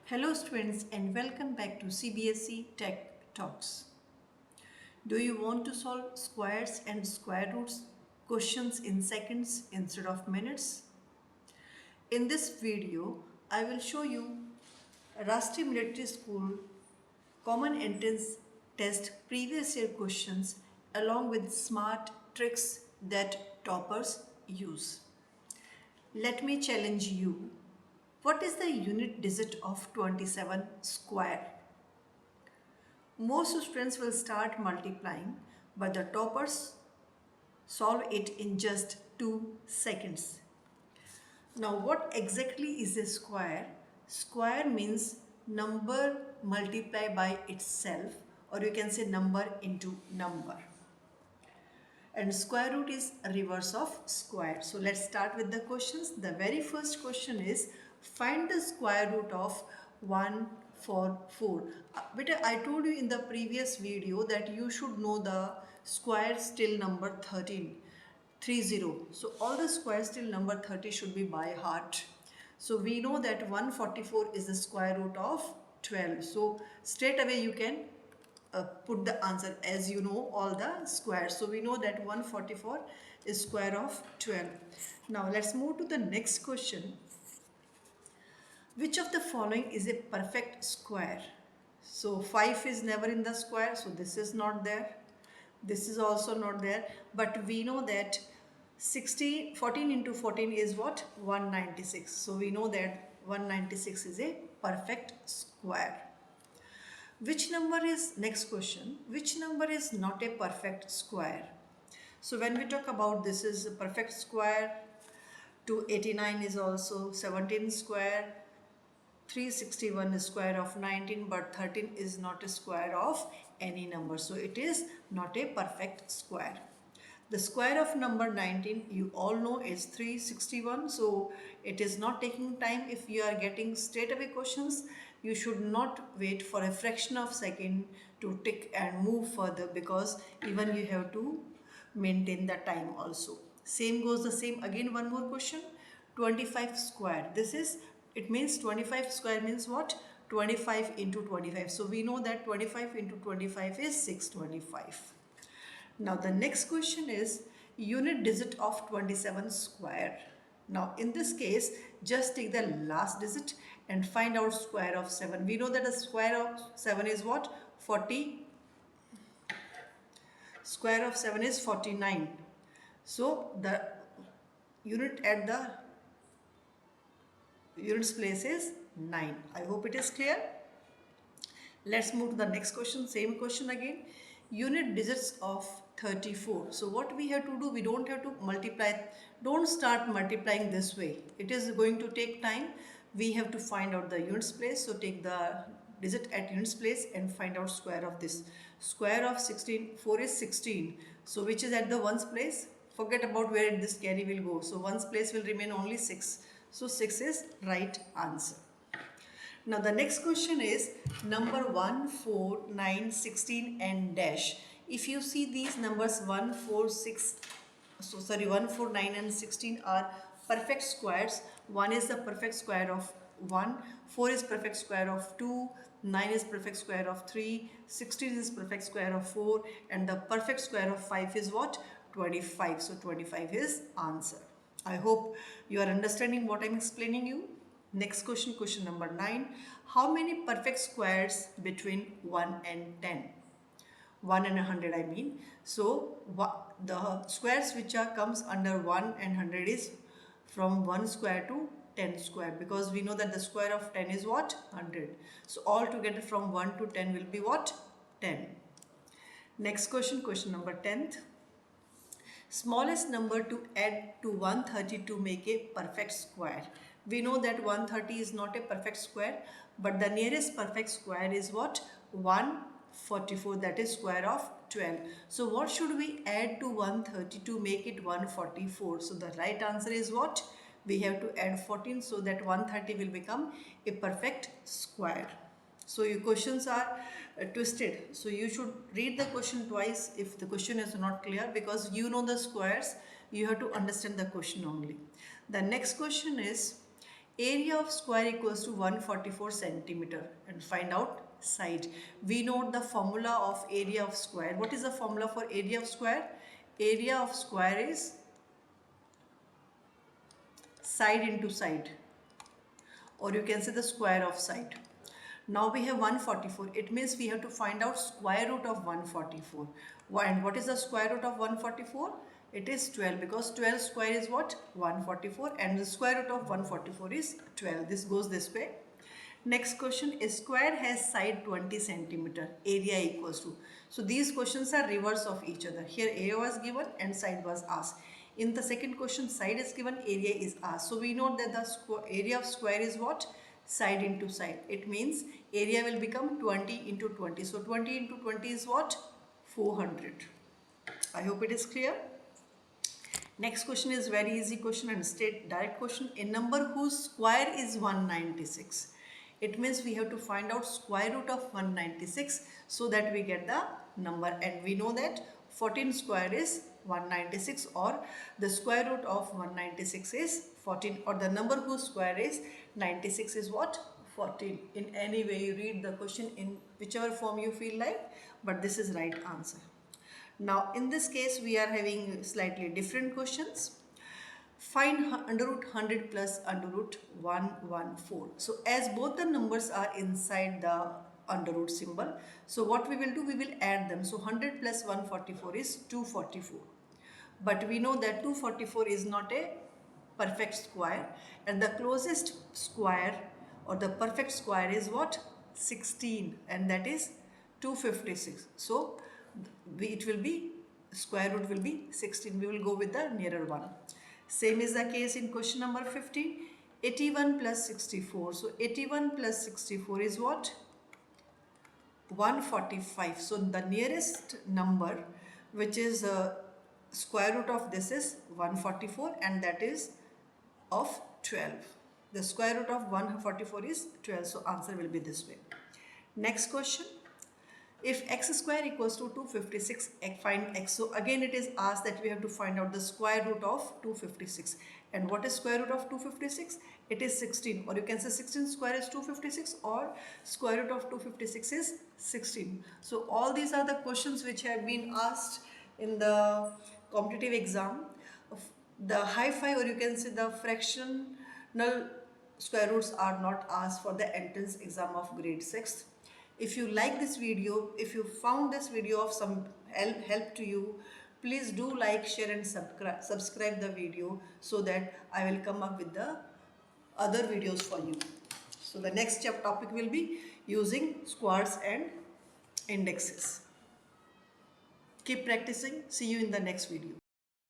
Hello students and welcome back to CBSE TechTalks. Do you want to solve squares and square roots questions in seconds instead of minutes? In this video, I will show you Rashtriya Military School Common Entrance Test previous year questions along with smart tricks that toppers use. Let me challenge you. What is the unit digit of 27 square? Most students will start multiplying, but the toppers solve it in just 2 seconds. Now, what exactly is a square? Square means number multiplied by itself, or you can say number into number. And square root is a reverse of square. So let's start with the questions. The very first question is find the square root of 144. But I told you in the previous video that you should know the squares till number 30. So all the squares till number 30 should be by heart. So we know that 144 is the square root of 12. So straight away you can put the answer as you know all the squares. So we know that 144 is square of 12. Now let's move to the next question. Which of the following is a perfect square? So 5 is never in the square, so this is not there. This is also not there, but we know that 14 into 14 is what? 196. So we know that 196 is a perfect square. Which number is, next question, which number is not a perfect square? So when we talk about this is a perfect square, 289 is also 17 square, 361 is square of 19, but 13 is not a square of any number. So it is not a perfect square. The square of number 19 you all know is 361. So it is not taking time. If you are getting straight away questions, you should not wait for a fraction of second to tick and move further, because even you have to maintain the time also. Same goes the same again. One more question, 25 square. This is, it means 25 square means what? 25 into 25. So we know that 25 into 25 is 625. Now the next question is unit digit of 27 square. Now in this case, just take the last digit and find out square of 7. We know that the square of 7 is what? 40. Square of 7 is 49. So the unit at the units place is 9. I hope it is clear. Let's move to the next question. Same question again. Unit digits of 34. So what we have to do, we don't have to multiply. Don't start multiplying this way. It is going to take time. We have to find out the units place. So take the digit at units place and find out square of this. Square of 16, 4 is 16. So which is at the ones place? Forget about where this carry will go. So ones place will remain only 6. So 6 is right answer. Now the next question is number 1, 4, 9, 16 and dash. If you see these numbers 1, 4, 9 and 16 are perfect squares. 1 is the perfect square of 1, 4 is perfect square of 2, 9 is perfect square of 3, 16 is perfect square of 4, and the perfect square of 5 is what? 25. So 25 is answer. I hope you are understanding what I am explaining you. Next question, question number 9. How many perfect squares between 1 and 10? 1 and 100 I mean. So the squares which are comes under 1 and 100 is from 1 square to 10 square, because we know that the square of 10 is what? 100. So altogether from 1 to 10 will be what? 10. Next question, question number 10th. Smallest number to add to 130 to make a perfect square. We know that 130 is not a perfect square, but the nearest perfect square is what? 144, that is square of 12. So what should we add to 130 to make it 144? So the right answer is what? We have to add 14, so that 130 will become a perfect square. So your questions are twisted. So you should read the question twice if the question is not clear, because you know the squares, you have to understand the question only. The next question is area of square equals to 144 centimeter, and find out side. We know the formula of area of square. What is the formula for area of square? Area of square is side into side, or you can say the square of side. Now we have 144. It means we have to find out square root of 144. And what is the square root of 144? It is 12, because 12 square is what? 144, and the square root of 144 is 12. This goes this way. Next question, a square has side 20 centimeter, area equals to. So these questions are reverse of each other. Here area was given and side was asked. In the second question, side is given, area is asked. So we know that the area of square is what? Side into side. It means area will become 20 into 20. So 20 into 20 is what? 400. I hope it is clear. Next question is very easy question and straight direct question. A number whose square is 196. It means we have to find out square root of 196 so that we get the number, and we know that 14 square is 196, or the square root of 196 is 14, or the number whose square is 96 is what? 14. In any way you read the question in whichever form you feel like, but this is right answer. Now in this case we are having slightly different questions. Find under root 100 plus under root 114. So as both the numbers are inside the under root symbol, so what we will do, we will add them. So 100 plus 144 is 244. But we know that 244 is not a perfect square, and the closest square or the perfect square is what? 16, and that is 256. So it will be, square root will be 16. We will go with the nearer one. Same is the case in question number 15. 81 plus 64. So 81 plus 64 is what? 145. So the nearest number, which is square root of this, is 144, and that is of 12. The square root of 144 is 12. So answer will be this way. Next question. If x square equals to 256, find x. So again it is asked that we have to find out the square root of 256. And what is square root of 256? It is 16, or you can say 16 square is 256, or square root of 256 is 16. So all these are the questions which have been asked in the competitive exam. The high-fi, or you can say the fractional square roots, are not asked for the entrance exam of grade 6th. If you like this video, if you found this video of some help to you, please do like, share and subscribe the video, so that I will come up with the other videos for you. So the next topic will be using squares and indexes. Keep practicing. See you in the next video.